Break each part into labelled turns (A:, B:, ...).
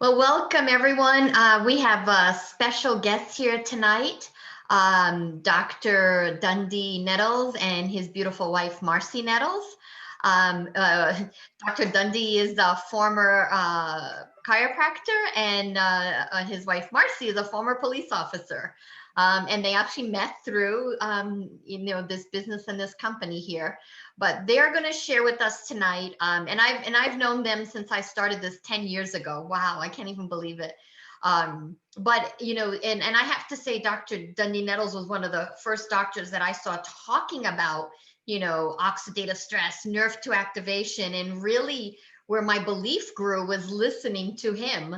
A: Well, welcome everyone. We have a special guest here tonight, Dr. Dondee Nettles and his beautiful wife, Marci Nettles. Um, uh, Dr. Dondee is a former chiropractor, and his wife, Marci, is a former police officer. And they actually met through, this business and this company here. But they're going to share with us tonight. And I've known them since I started this 10 years ago. Wow, I can't even believe it. But and I have to say, Dr. Dondee Nettles was one of the first doctors that I saw talking about, oxidative stress, nerve to activation, and really where my belief grew was listening to him,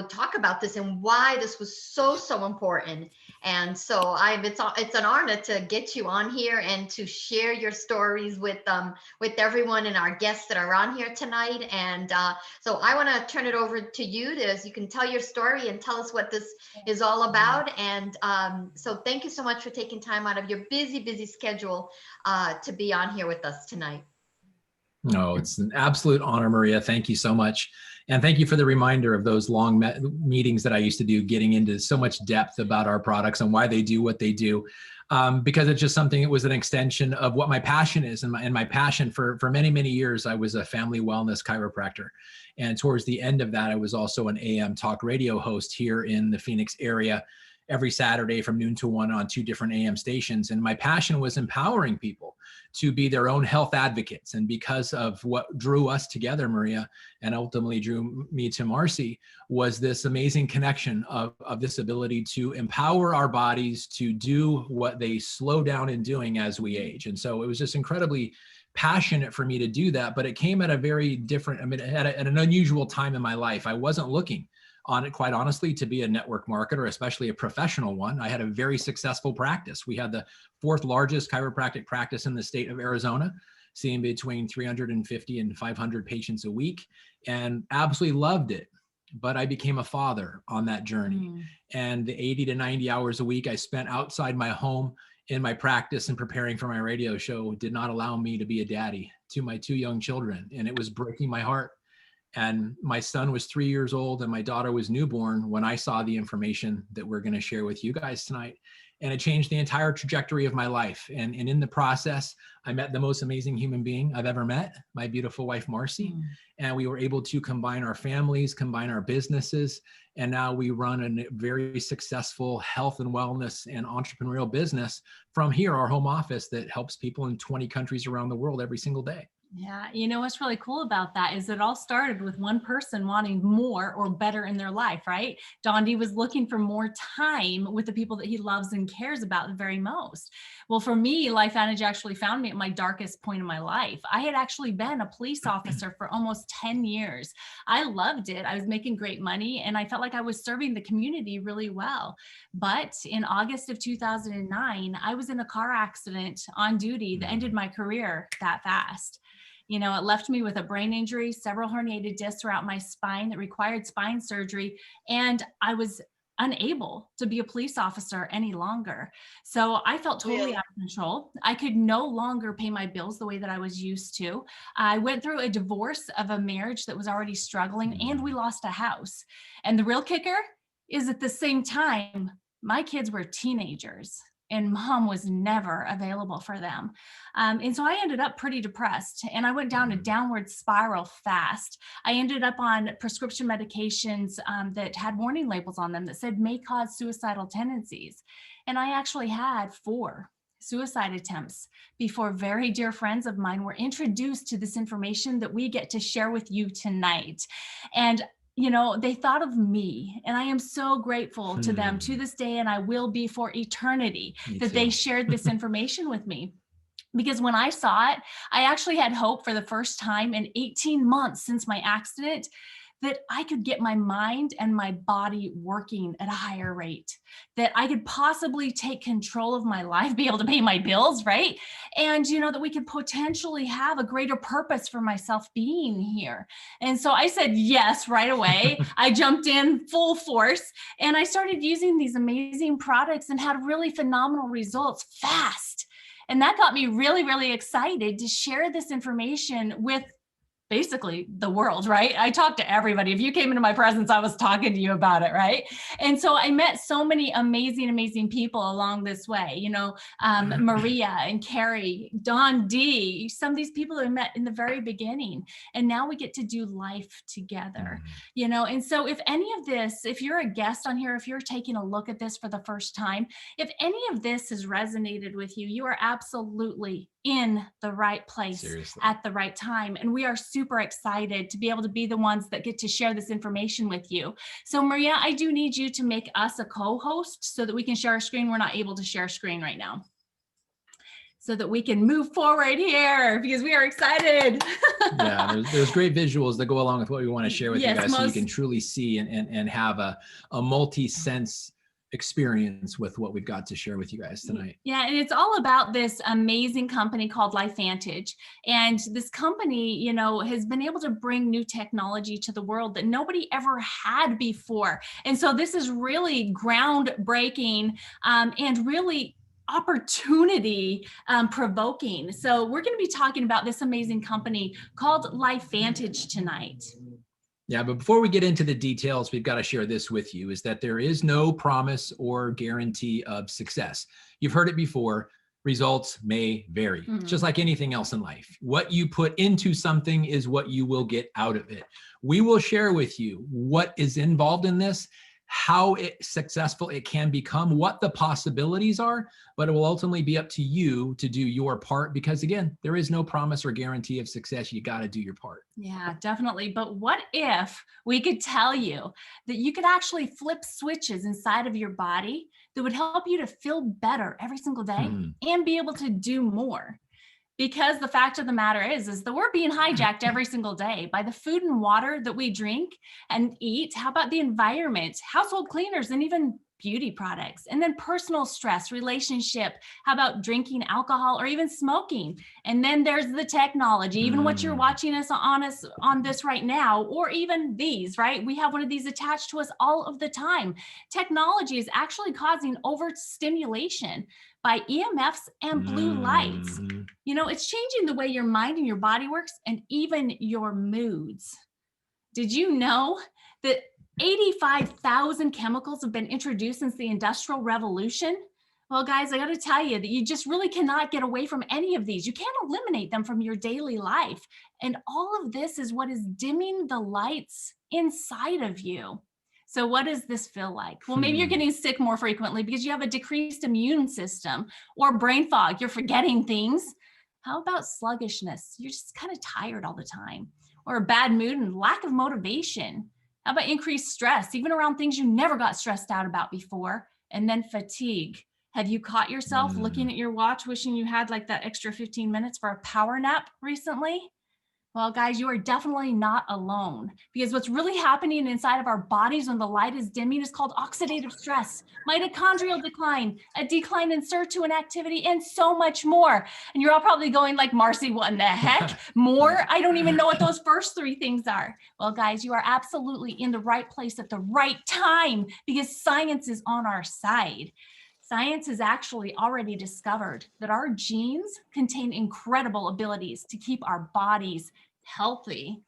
A: talk about this and why this was so important. And so it's an honor to get you on here and to share your stories with everyone and our guests that are on here tonight. And so I want to turn it over to you so you can tell your story and tell us what this is all about. And so thank you so much for taking time out of your busy schedule to be on here with us tonight.
B: No, it's an absolute honor, Maria. Thank you so much. And thank you for the reminder of those long meetings that I used to do, getting into so much depth about our products and why they do what they do. Because it's just something, it was an extension of what my passion is. And my passion for many years, I was a family wellness chiropractor. And towards the end of that, I was also an AM talk radio host here in the Phoenix area every Saturday from noon to 1 on 2 different AM stations. And my passion was empowering people to be their own health advocates. And because of what drew us together, Maria, and ultimately drew me to Marci, was this amazing connection of this ability to empower our bodies to do what they slow down in doing as we age. And so it was just incredibly passionate for me to do that, but it came at a very different, at an unusual time in my life. I wasn't looking on it, quite honestly, to be a network marketer, especially a professional one. I had a very successful practice. We had the 4th largest chiropractic practice in the state of Arizona, seeing between 350 and 500 patients a week, and absolutely loved it. But I became a father on that journey. And the 80 to 90 hours a week I spent outside my home in my practice and preparing for my radio show did not allow me to be a daddy to my 2 young children. And it was breaking my heart. And my son was 3 years old and my daughter was newborn when I saw the information that we're going to share with you guys tonight. And it changed the entire trajectory of my life. And in the process, I met the most amazing human being I've ever met, my beautiful wife, Marci. And we were able to combine our families, combine our businesses. And now we run a very successful health and wellness and entrepreneurial business from here, our home office that helps people in 20 countries around the world every single day.
C: Yeah, what's really cool about that is it all started with one person wanting more or better in their life, right? Dondee was looking for more time with the people that he loves and cares about the very most. Well, for me, Lifevantage actually found me at my darkest point in my life. I had actually been a police officer for almost 10 years. I loved it. I was making great money and I felt like I was serving the community really well. But in August of 2009, I was in a car accident on duty that ended my career that fast. It left me with a brain injury, several herniated discs throughout my spine that required spine surgery, and I was unable to be a police officer any longer. So I felt totally out of control. I could no longer pay my bills the way that I was used to. I went through a divorce of a marriage that was already struggling, and we lost a house. And the real kicker is at the same time, my kids were teenagers. And mom was never available for them. And so I ended up pretty depressed and I went down a downward spiral fast. I ended up on prescription medications that had warning labels on them that said may cause suicidal tendencies. And I actually had 4 suicide attempts before very dear friends of mine were introduced to this information that we get to share with you tonight. And they thought of me, and I am so grateful to them to this day, and I will be for eternity that they shared this information with me. Because when I saw it, I actually had hope for the first time in 18 months since my accident that I could get my mind and my body working at a higher rate, that I could possibly take control of my life, be able to pay my bills, right? And, that we could potentially have a greater purpose for myself being here. And so I said yes right away. I jumped in full force and I started using these amazing products and had really phenomenal results fast. And that got me really excited to share this information with basically the world, right? I talked to everybody. If you came into my presence, I was talking to you about it, right? And so I met so many amazing people along this way, you know, Maria and Carrie, Dondee, some of these people that I met in the very beginning. And now we get to do life together, you know? And so if any of this, if you're a guest on here, if you're taking a look at this for the first time, if any of this has resonated with you, you are absolutely in the right place. Seriously. At the right time. And we are super excited to be able to be the ones that get to share this information with you. So Maria, I do need you to make us a co-host so that we can share our screen. We're not able to share screen right now, so that we can move forward here because we are excited.
B: Yeah, there's great visuals that go along with what we want to share with you guys, so you can truly see and have a multi-sense experience with what we've got to share with you guys tonight.
C: Yeah, and it's all about this amazing company called Lifevantage. And this company, you know, has been able to bring new technology to the world that nobody ever had before. And so this is really groundbreaking and really opportunity provoking. So we're going to be talking about this amazing company called Lifevantage tonight.
B: Yeah, but before we get into the details, we've got to share this with you, is that there is no promise or guarantee of success. You've heard it before. Results may vary. It's just like anything else in life. What you put into something is what you will get out of it. We will share with you what is involved in this, how successful it can become, what the possibilities are, but it will ultimately be up to you to do your part, because again, there is no promise or guarantee of success. You got to do your part.
C: Yeah, definitely. But what if we could tell you that you could actually flip switches inside of your body that would help you to feel better every single day and be able to do more? Because the fact of the matter is that we're being hijacked every single day by the food and water that we drink and eat. How about the environment, household cleaners, and even beauty products? And then personal stress, relationship. How about drinking alcohol or even smoking? And then there's the technology, even what you're watching us on this right now, or even these, right? We have one of these attached to us all of the time. Technology is actually causing overstimulation by EMFs and blue lights. You know, it's changing the way your mind and your body works and even your moods. Did you know that 85,000 chemicals have been introduced since the Industrial Revolution? Well, guys, I got to tell you that you just really cannot get away from any of these. You can't eliminate them from your daily life. And all of this is what is dimming the lights inside of you. So what does this feel like? Well, maybe you're getting sick more frequently because you have a decreased immune system, or brain fog, you're forgetting things. How about sluggishness? You're just kind of tired all the time, or a bad mood and lack of motivation. How about increased stress, even around things you never got stressed out about before? And then fatigue. Have you caught yourself looking at your watch, wishing you had like that extra 15 minutes for a power nap recently? Well, guys, you are definitely not alone, because what's really happening inside of our bodies when the light is dimming is called oxidative stress, mitochondrial decline, a decline in sirtuin activity, and so much more. And you're all probably going like, Marci, what in the heck? More? I don't even know what those first three things are. Well, guys, you are absolutely in the right place at the right time, because science is on our side. Science has actually already discovered that our genes contain incredible abilities to keep our bodies healthy.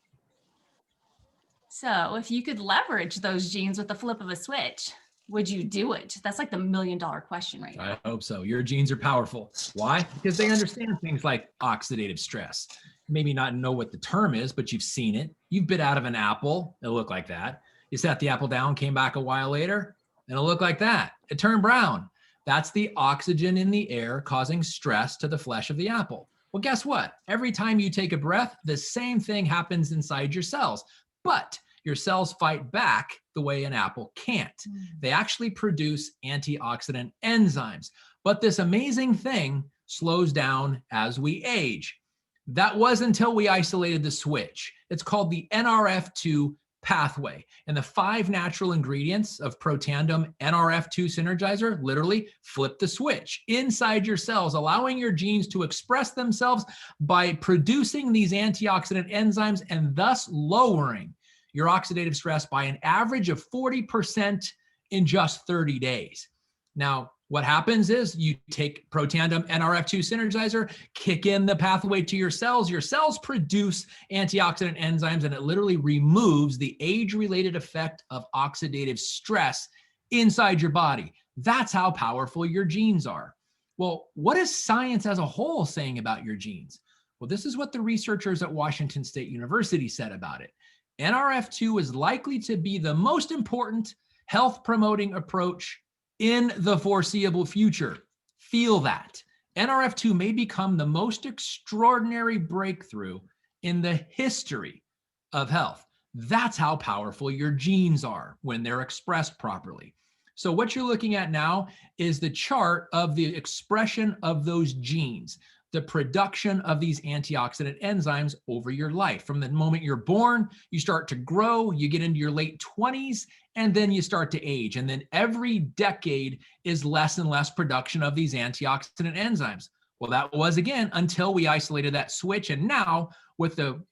C: So if you could leverage those genes with the flip of a switch, would you do it? That's like the $1 million question right now.
B: I hope so. Your genes are powerful. Why? Because they understand things like oxidative stress. Maybe not know what the term is, but you've seen it. You've bit out of an apple. It'll look like that. You sat the apple down, came back a while later, and it'll look like that. It turned brown. That's the oxygen in the air causing stress to the flesh of the apple. Well, guess what? Every time you take a breath, the same thing happens inside your cells, but your cells fight back the way an apple can't. They actually produce antioxidant enzymes, but this amazing thing slows down as we age. That was until we isolated the switch. It's called the NRF2 pathway, and the 5 natural ingredients of Protandim NRF2 synergizer literally flip the switch inside your cells, allowing your genes to express themselves by producing these antioxidant enzymes and thus lowering your oxidative stress by an average of 40% in just 30 days. Now, What happens is you take Protandim NRF2 Synergizer, kick in the pathway to your cells produce antioxidant enzymes, and it literally removes the age-related effect of oxidative stress inside your body. That's how powerful your genes are. Well, what is science as a whole saying about your genes? Well, this is what the researchers at Washington State University said about it. NRF2 is likely to be the most important health-promoting approach in the foreseeable future. Feel that. NRF2 may become the most extraordinary breakthrough in the history of health. That's how powerful your genes are when they're expressed properly. So what you're looking at now is the chart of the expression of those genes, the production of these antioxidant enzymes over your life. From the moment you're born, you start to grow, you get into your late 20s, and then you start to age. And then every decade is less and less production of these antioxidant enzymes. Well, that was, again, until we isolated that switch. And now, with the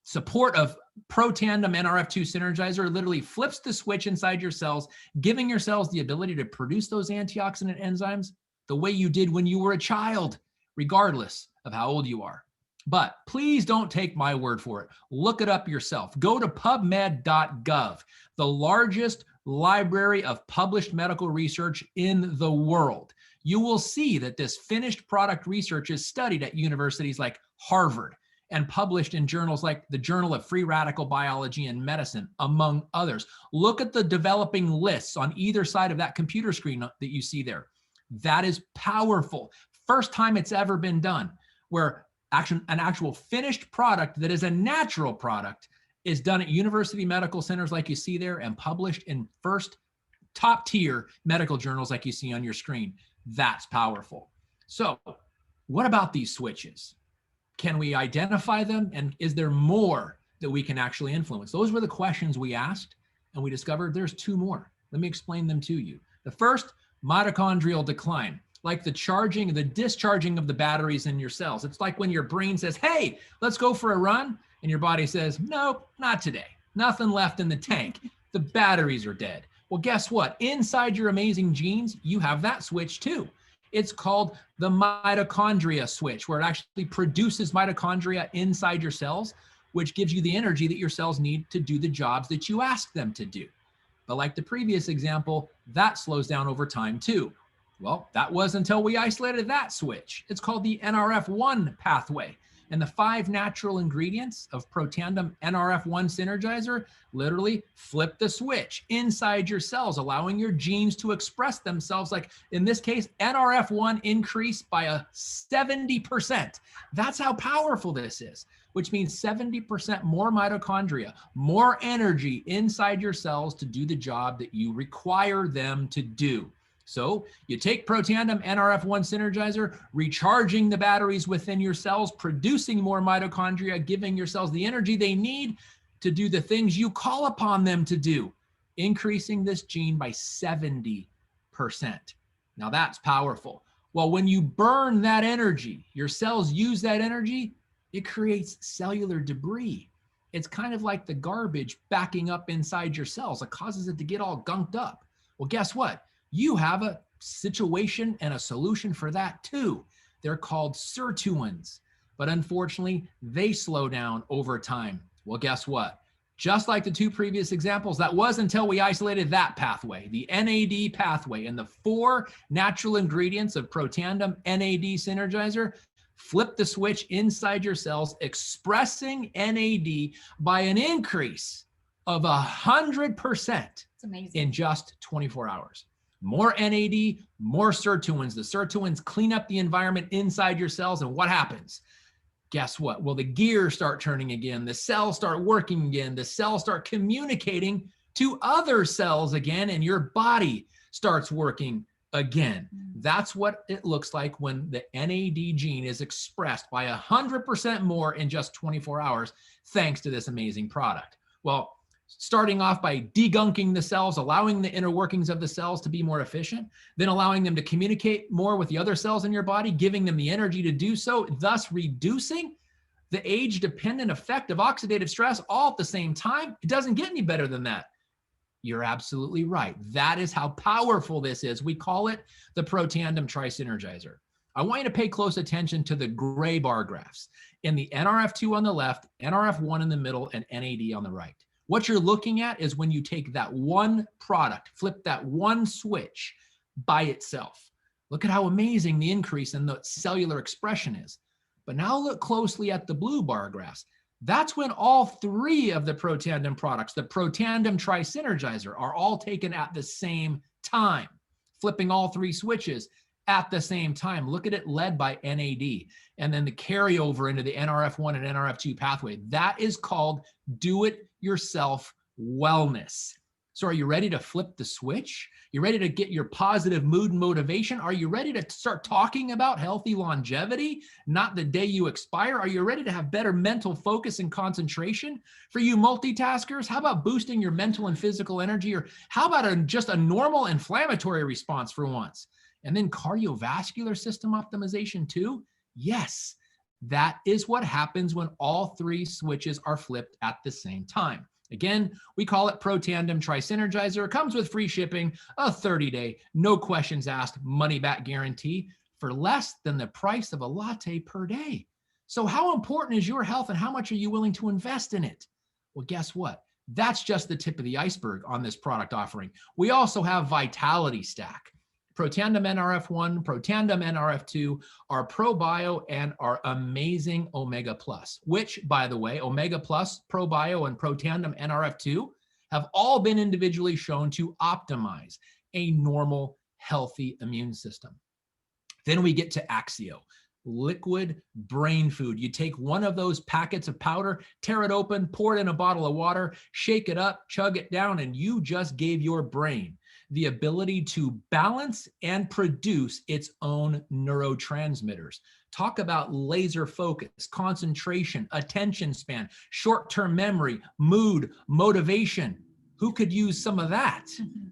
B: support of Protandim NRF2 Synergizer, literally flips the switch inside your cells, giving your cells the ability to produce those antioxidant enzymes the way you did when you were a child, regardless of how old you are. But please don't take my word for it. Look it up yourself. Go to pubmed.gov, the largest library of published medical research in the world. You will see that this finished product research is studied at universities like Harvard and published in journals like the Journal of Free Radical Biology and Medicine, among others. Look at the developing lists on either side of that computer screen that you see there. That is powerful. First time it's ever been done, where an actual finished product that is a natural product is done at university medical centers like you see there and published in first top tier medical journals like you see on your screen. That's powerful. So what about these switches? Can we identify them? And is there more that we can actually influence? Those were the questions we asked, and we discovered there's two more. Let me explain them to you. The first, mitochondrial decline. Like the discharging of the batteries in your cells. It's like when your brain says, hey, let's go for a run. And your body says, nope, not today. Nothing left in the tank. The batteries are dead. Well, guess what? Inside your amazing genes, you have that switch too. It's called the mitochondria switch, where it actually produces mitochondria inside your cells, which gives you the energy that your cells need to do the jobs that you ask them to do. But like the previous example, that slows down over time too. Well, that was until we isolated that switch. It's called the NRF1 pathway. And the 5 natural ingredients of Protandim NRF1 Synergizer literally flip the switch inside your cells, allowing your genes to express themselves. Like in this case, NRF1 increased by a 70%. That's how powerful this is, which means 70% more mitochondria, more energy inside your cells to do the job that you require them to do. So you take Protandim NRF1 Synergizer, recharging the batteries within your cells, producing more mitochondria, giving your cells the energy they need to do the things you call upon them to do, increasing this gene by 70%. Now that's powerful. Well, when you burn that energy, your cells use that energy, it creates cellular debris. It's kind of like the garbage backing up inside your cells. It causes it to get all gunked up. Well, guess what? You have a situation and a solution for that too. They're called sirtuins, but unfortunately, they slow down over time. Well, guess what? Just like the 2 previous examples, that was until we isolated that pathway, the NAD pathway, and the 4 natural ingredients of Protandim NAD Synergizer flip the switch inside your cells, expressing NAD by an increase of 100% in just 24 hours. More NAD, more sirtuins. The sirtuins clean up the environment inside your cells, and what happens? Guess what? Well, the gears start turning again. The cells start working again. The cells start communicating to other cells again, and your body starts working again. That's what it looks like when the NAD gene is expressed by 100% more in just 24 hours, thanks to this amazing product. Well, starting off by degunking the cells, allowing the inner workings of the cells to be more efficient, then allowing them to communicate more with the other cells in your body, giving them the energy to do so, thus reducing the age-dependent effect of oxidative stress all at the same time. It doesn't get any better than that. You're absolutely right. That is how powerful this is. We call it the Protandim Tri-Synergizer. I want you to pay close attention to the gray bar graphs. In the NRF2 on the left, NRF1 in the middle, and NAD on the right. What you're looking at is when you take that one product, flip that one switch by itself. Look at how amazing the increase in the cellular expression is. But now look closely at the blue bar graphs. That's when all three of the Protandim products, the Protandim Tri-Synergizer, are all taken at the same time, flipping all three switches at the same time. Look at it led by NAD, and then the carryover into the NRF1 and NRF2 pathway. That is called do-it-yourself wellness. So are you ready to flip the switch? You ready to get your positive mood and motivation? Are you ready to start talking about healthy longevity, not the day you expire? Are you ready to have better mental focus and concentration? For you multitaskers, how about boosting your mental and physical energy? Or how about just a normal inflammatory response for once? And then cardiovascular system optimization too? Yes, that is what happens when all three switches are flipped at the same time. Again, we call it Protandim Tri-Synergizer. It comes with free shipping, a 30-day, no questions asked, money-back guarantee for less than the price of a latte per day. So how important is your health and how much are you willing to invest in it? Well, guess what? That's just the tip of the iceberg on this product offering. We also have Vitality Stack. Protandim NRF1, Protandim NRF2, our ProBio, and our amazing Omega Plus, which, by the way, Omega Plus, ProBio, and Protandim NRF2 have all been individually shown to optimize a normal, healthy immune system. Then we get to Axio, liquid brain food. You take one of those packets of powder, tear it open, pour it in a bottle of water, shake it up, chug it down, and you just gave your brain the ability to balance and produce its own neurotransmitters. Talk about laser focus, concentration, attention span, short-term memory, mood, motivation. Who could use some of that?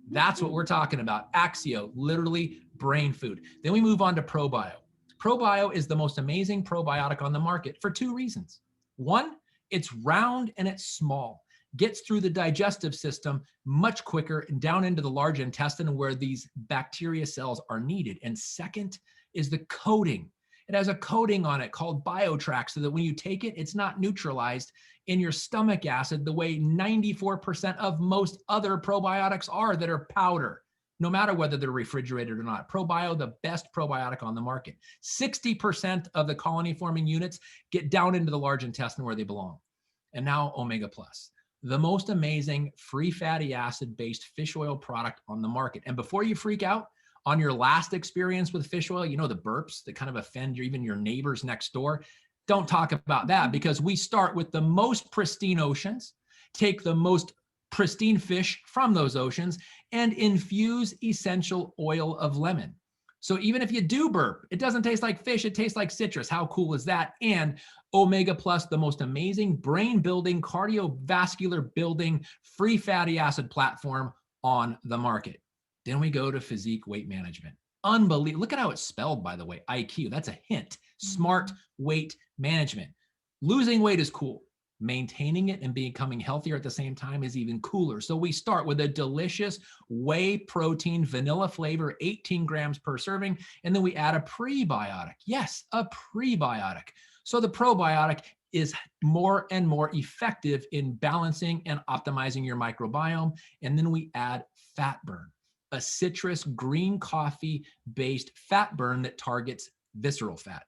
B: That's what we're talking about. Axio, literally brain food. Then we move on to ProBio. ProBio is the most amazing probiotic on the market for two reasons. One, it's round and it's small. Gets through the digestive system much quicker and down into the large intestine where these bacteria cells are needed. And second is the coating. It has a coating on it called BioTrack so that when you take it, it's not neutralized in your stomach acid the way 94% of most other probiotics are that are powder, no matter whether they're refrigerated or not. ProBio, the best probiotic on the market. 60% of the colony forming units get down into the large intestine where they belong. And now Omega Plus, the most amazing free fatty acid based fish oil product on the market. And before you freak out on your last experience with fish oil, you know, the burps that kind of offend even your neighbors next door, don't talk about that, because we start with the most pristine oceans, take the most pristine fish from those oceans, and infuse essential oil of lemon. So even if you do burp, it doesn't taste like fish, it tastes like citrus. How cool is that? And Omega Plus, the most amazing brain building, cardiovascular building, free fatty acid platform on the market. Then we go to physique weight management. Unbelievable. Look at how it's spelled, by the way, IQ. That's a hint. Smart weight management. Losing weight is cool. Maintaining it and becoming healthier at the same time is even cooler. So we start with a delicious whey protein, vanilla flavor, 18 grams per serving, and then we add a prebiotic. Yes, a prebiotic. So the probiotic is more and more effective in balancing and optimizing your microbiome. And then we add fat burn, a citrus green coffee based fat burn that targets visceral fat.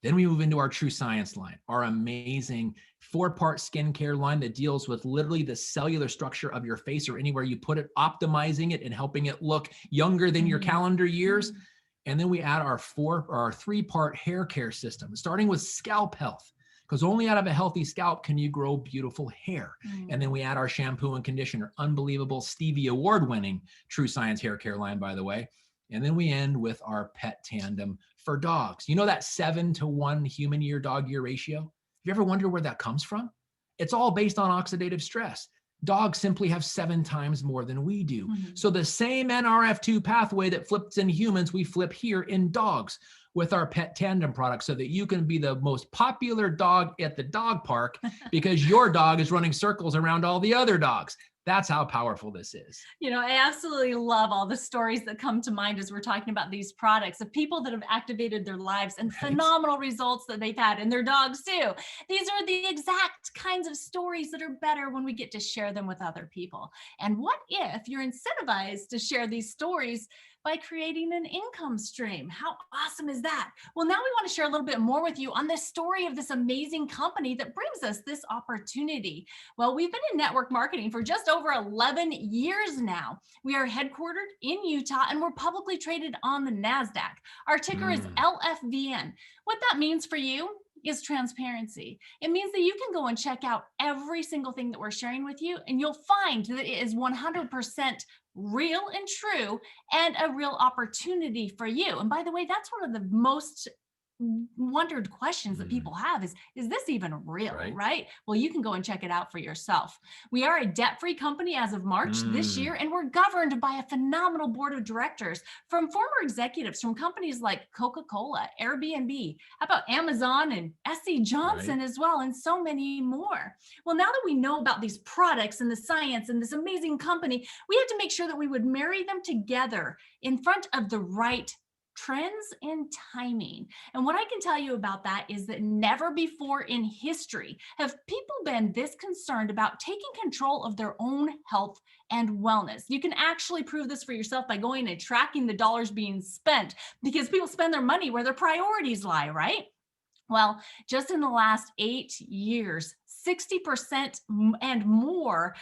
B: Then we move into our True Science line, our amazing 4-part skincare line that deals with literally the cellular structure of your face or anywhere you put it, optimizing it and helping it look younger than your calendar years. And then we add our 3-part hair care system, starting with scalp health, because only out of a healthy scalp can you grow beautiful hair. And then we add our shampoo and conditioner, unbelievable Stevie Award-winning True Science hair care line, by the way. And then we end with our pet tandem for dogs. You know that 7-to-1 human year dog year ratio? Have you ever wondered where that comes from? It's all based on oxidative stress. Dogs simply have 7 times more than we do. So the same NRF2 pathway that flips in humans, we flip here in dogs with our pet tandem product so that you can be the most popular dog at the dog park because your dog is running circles around all the other dogs. That's how powerful this is.
C: You know, I absolutely love all the stories that come to mind as we're talking about these products of people that have activated their lives and phenomenal results that they've had, and their dogs too. These are the exact kinds of stories that are better when we get to share them with other people. And what if you're incentivized to share these stories by creating an income stream? How awesome is that? Well, now we want to share a little bit more with you on this story of this amazing company that brings us this opportunity. Well, we've been in network marketing for just over 11 years now. We are headquartered in Utah and we're publicly traded on the NASDAQ. Our ticker is LFVN. What that means for you is transparency. It means that you can go and check out every single thing that we're sharing with you, and you'll find that it is 100% real and true and a real opportunity for you. And by the way, that's one of the most wondered questions that people have is this even real, right? Well, you can go and check it out for yourself. We are a debt-free company as of March this year, and we're governed by a phenomenal board of directors from former executives from companies like Coca-Cola, Airbnb, how about Amazon and SC Johnson as well, and so many more. Well, now that we know about these products and the science and this amazing company, we had to make sure that we would marry them together in front of the right trends and timing. And what I can tell you about that is that never before in history have people been this concerned about taking control of their own health and wellness. You can actually prove this for yourself by going and tracking the dollars being spent, because people spend their money where their priorities lie, right? Well, just in the last 8 years, 60% and more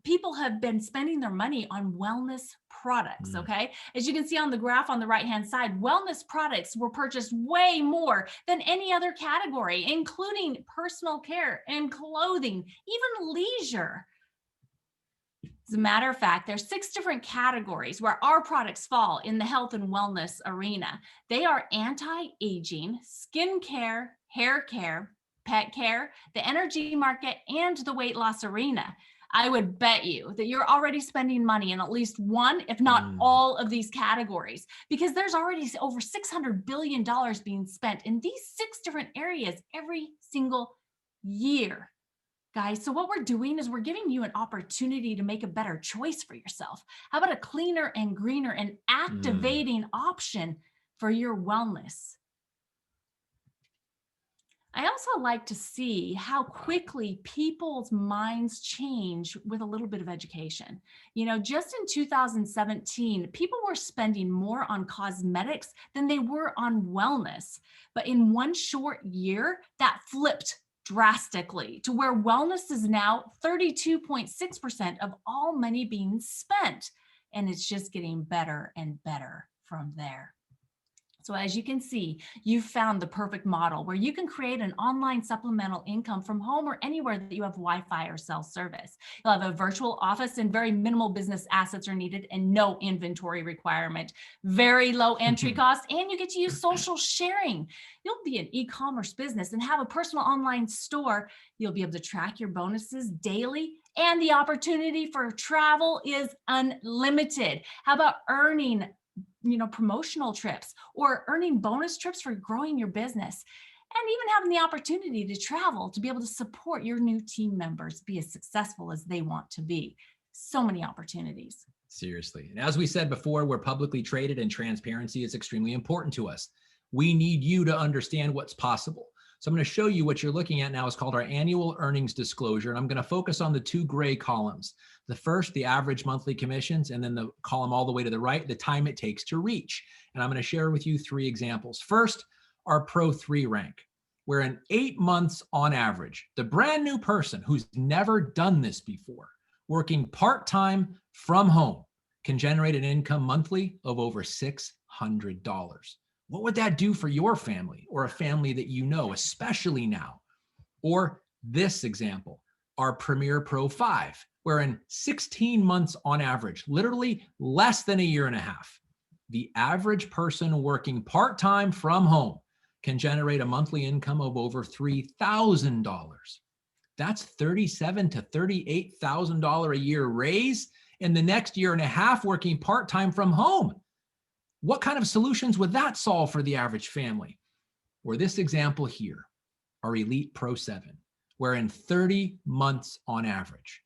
C: people have been spending their money on wellness products, okay? As you can see on the graph on the right-hand side, wellness products were purchased way more than any other category, including personal care and clothing, even leisure. As a matter of fact, there's 6 different categories where our products fall in the health and wellness arena. They are anti-aging, skin care, hair care, pet care, the energy market, and the weight loss arena. I would bet you that you're already spending money in at least one, if not all of these categories, because there's already over $600 billion being spent in these 6 different areas every single year. Guys, so what we're doing is we're giving you an opportunity to make a better choice for yourself. How about a cleaner and greener and activating option for your wellness? I also like to see how quickly people's minds change with a little bit of education. You know, just in 2017, people were spending more on cosmetics than they were on wellness. But in one short year, that flipped drastically to where wellness is now 32.6% of all money being spent. And it's just getting better and better from there. So as you can see, you've found the perfect model where you can create an online supplemental income from home or anywhere that you have Wi-Fi or cell service. You'll have a virtual office and very minimal business assets are needed and no inventory requirement, very low entry cost, and you get to use social sharing. You'll be an e-commerce business and have a personal online store. You'll be able to track your bonuses daily, and the opportunity for travel is unlimited. How about earning promotional trips or earning bonus trips for growing your business, and even having the opportunity to travel to be able to support your new team members be as successful as they want to be. So many opportunities.
B: Seriously. And as we said before, we're publicly traded and transparency is extremely important to us. We need you to understand what's possible. So I'm going to show you what you're looking at now is called our annual earnings disclosure. And I'm going to focus on the 2 gray columns. The first, the average monthly commissions, and then the column all the way to the right, the time it takes to reach. And I'm going to share with you 3 examples. First, our Pro 3 rank, where in 8 months on average, the brand new person who's never done this before, working part-time from home, can generate an income monthly of over $600. What would that do for your family or a family that you know, especially now? Or this example, our Premier Pro 5, where in 16 months on average, literally less than a year and a half, the average person working part-time from home can generate a monthly income of over $3,000. That's $37,000 to $38,000 a year raise in the next year and a half working part-time from home. What kind of solutions would that solve for the average family? Or this example here, our Elite Pro 7, where in 30 months on average,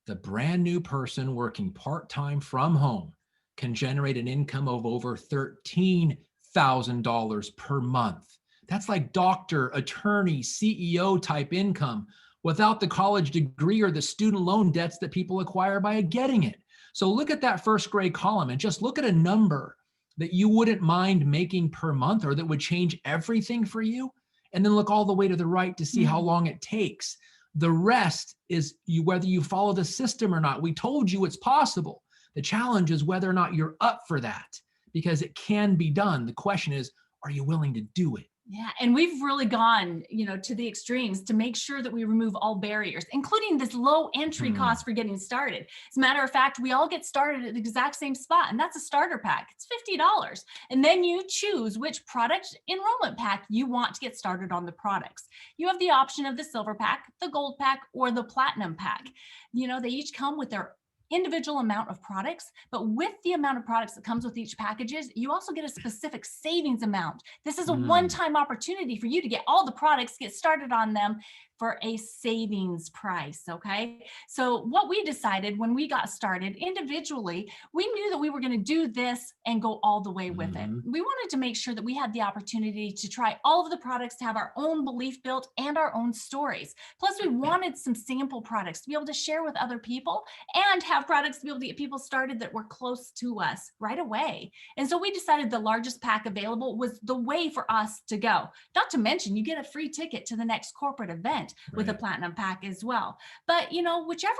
B: the brand new person working part-time from home can generate an income of over $13,000 per month. That's like doctor, attorney, CEO type income without the college degree or the student loan debts that people acquire by getting it. So look at that first grade column and just look at a number that you wouldn't mind making per month or that would change everything for you. And then look all the way to the right to see how long it takes. The rest is whether you follow the system or not. We told you it's possible. The challenge is whether or not you're up for that, because it can be done. The question is, are you willing to do it?
C: Yeah, and we've really gone, to the extremes to make sure that we remove all barriers, including this low entry cost for getting started. As a matter of fact, we all get started at the exact same spot, and that's a starter pack. It's $50. And then you choose which product enrollment pack you want to get started on the products. You have the option of the silver pack, the gold pack, or the platinum pack. They each come with their individual amount of products, but with the amount of products that comes with each packages, you also get a specific savings amount. This is a one-time opportunity for you to get all the products, get started on them for a savings price, okay? So what we decided when we got started individually, we knew that we were going to do this and go all the way with it. We wanted to make sure that we had the opportunity to try all of the products, to have our own belief built and our own stories. Plus, we wanted some sample products to be able to share with other people and have products to be able to get people started that were close to us right away. And so we decided the largest pack available was the way for us to go. Not to mention, you get a free ticket to the next corporate event with a platinum pack as well. But, whichever,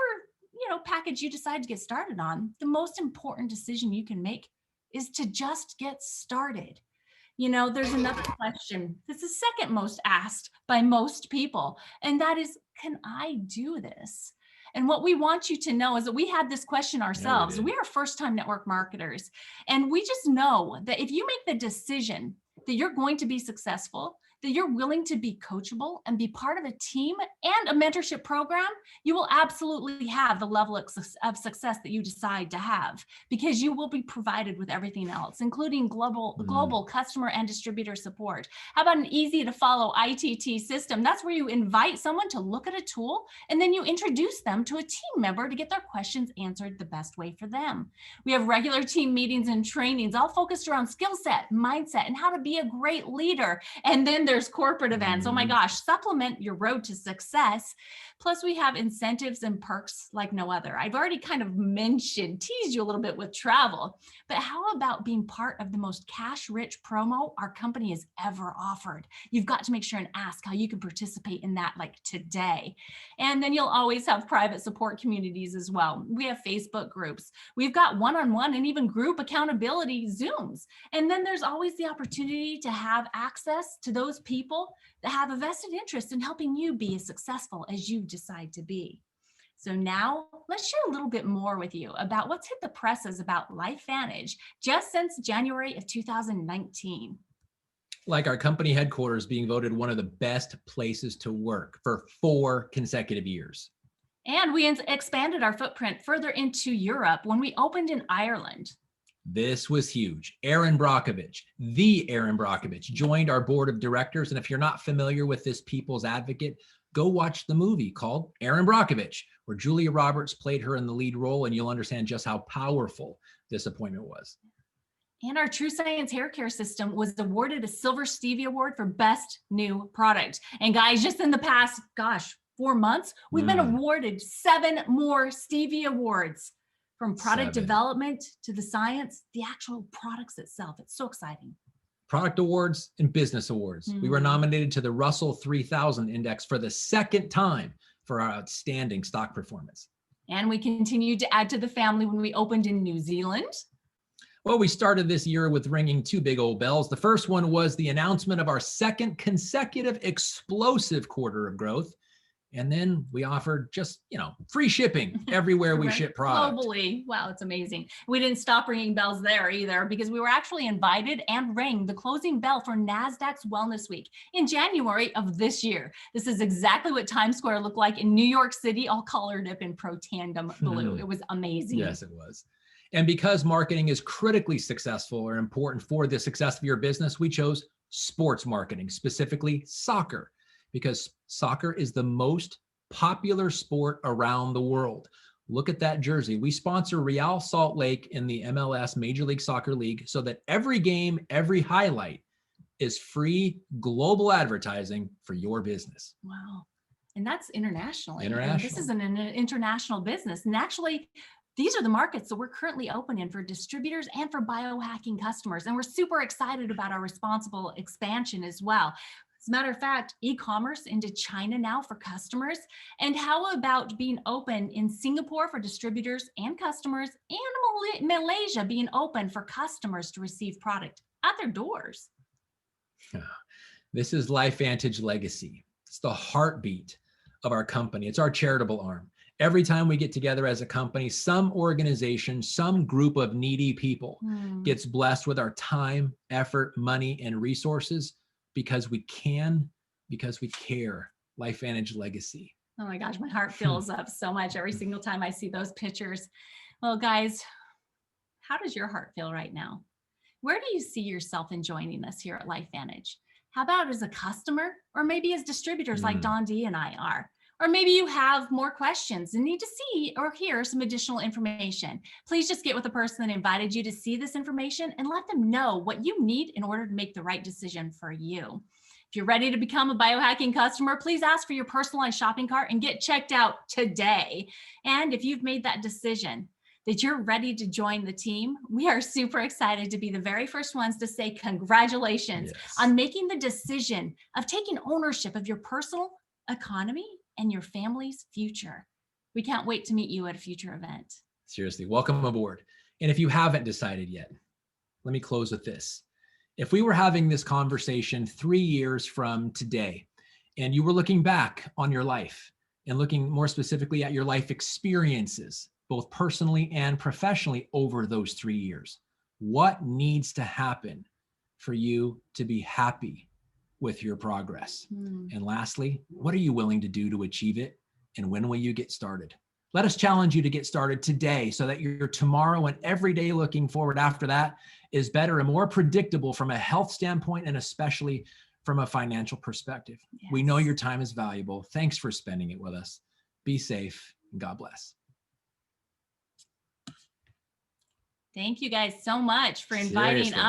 C: package you decide to get started on, the most important decision you can make is to just get started. There's another question that's the second most asked by most people, and that is, can I do this? And what we want you to know is that we had this question ourselves. We are first-time network marketers, and we just know that if you make the decision that you're going to be successful, that you're willing to be coachable and be part of a team and a mentorship program, you will absolutely have the level of success that you decide to have, because you will be provided with everything else, including global customer and distributor support. How about an easy to follow ITT system? That's where you invite someone to look at a tool and then you introduce them to a team member to get their questions answered the best way for them. We have regular team meetings and trainings all focused around skill set, mindset, and how to be a great leader. And then there's corporate events. Oh my gosh, supplement your road to success. Plus, we have incentives and perks like no other. I've already kind of teased you a little bit with travel, but how about being part of the most cash-rich promo our company has ever offered? You've got to make sure and ask how you can participate in that like today. And then you'll always have private support communities as well. We have Facebook groups. We've got one-on-one and even group accountability Zooms. And then there's always the opportunity to have access to those people that have a vested interest in helping you be as successful as you decide to be. So now let's share a little bit more with you about what's hit the presses about Lifevantage just since January of 2019.
B: Like our company headquarters being voted one of the best places to work for 4 consecutive years.
C: And we expanded our footprint further into Europe when we opened in Ireland.
B: This was huge. Aaron Brockovich, the Aaron Brockovich, joined our board of directors. And if you're not familiar with this people's advocate, go watch the movie called Aaron Brockovich, where Julia Roberts played her in the lead role, and you'll understand just how powerful this appointment was.
C: And our True Science hair care system was awarded a Silver Stevie Award for Best New Product. And guys, just in the past, 4 months, we've been awarded 7 more Stevie Awards. From product development to the science, the actual products itself. It's so exciting.
B: Product awards and business awards. We were nominated to the Russell 3000 Index for the 2nd time for our outstanding stock performance.
C: And we continued to add to the family when we opened in New Zealand.
B: Well, we started this year with ringing 2 big old bells. The first one was the announcement of our 2nd consecutive explosive quarter of growth. And then we offered just, free shipping everywhere we ship product.
C: Globally. Wow, it's amazing. We didn't stop ringing bells there either, because we were actually invited and rang the closing bell for NASDAQ's Wellness Week in January of this year. This is exactly what Times Square looked like in New York City, all colored up in Pro Tandem blue. It was amazing.
B: Yes, it was. And because marketing is critically successful or important for the success of your business, we chose sports marketing, specifically soccer, because soccer is the most popular sport around the world. Look at that jersey. We sponsor Real Salt Lake in the MLS Major League Soccer League so that every game, every highlight is free global advertising for your business.
C: Wow. And that's internationally. And
B: International.
C: this is an international business. And actually, these are the markets that we're currently open in for distributors and for biohacking customers. And we're super excited about our responsible expansion as well. As a matter of fact, e-commerce into China now for customers. And how about being open in Singapore for distributors and customers, and Malaysia being open for customers to receive product at their doors?
B: This is Lifevantage Legacy. It's the heartbeat of our company. It's our charitable arm. Every time we get together as a company, some organization, some group of needy people gets blessed with our time, effort, money, and resources because we can, because we care. Lifevantage Legacy.
C: Oh my gosh, my heart fills up so much every single time I see those pictures. Well, guys, how does your heart feel right now? Where do you see yourself in joining us here at Lifevantage? How about as a customer, or maybe as distributors like Dondee and I are? Or maybe you have more questions and need to see or hear some additional information. Please just get with the person that invited you to see this information and let them know what you need in order to make the right decision for you. If you're ready to become a biohacking customer, please ask for your personalized shopping cart and get checked out today. And if you've made that decision that you're ready to join the team, we are super excited to be the very first ones to say congratulations on making the decision of taking ownership of your personal economy and your family's future. We can't wait to meet you at a future event.
B: Seriously, welcome aboard. And if you haven't decided yet, let me close with this. If we were having this conversation 3 years from today, and you were looking back on your life and looking more specifically at your life experiences, both personally and professionally over those 3 years, what needs to happen for you to be happy with your progress? And lastly, what are you willing to do to achieve it? And when will you get started? Let us challenge you to get started today so that your tomorrow and every day looking forward after that is better and more predictable from a health standpoint and especially from a financial perspective. We know your time is valuable. Thanks for spending it with us. Be safe and God bless.
C: Thank you guys so much for inviting us.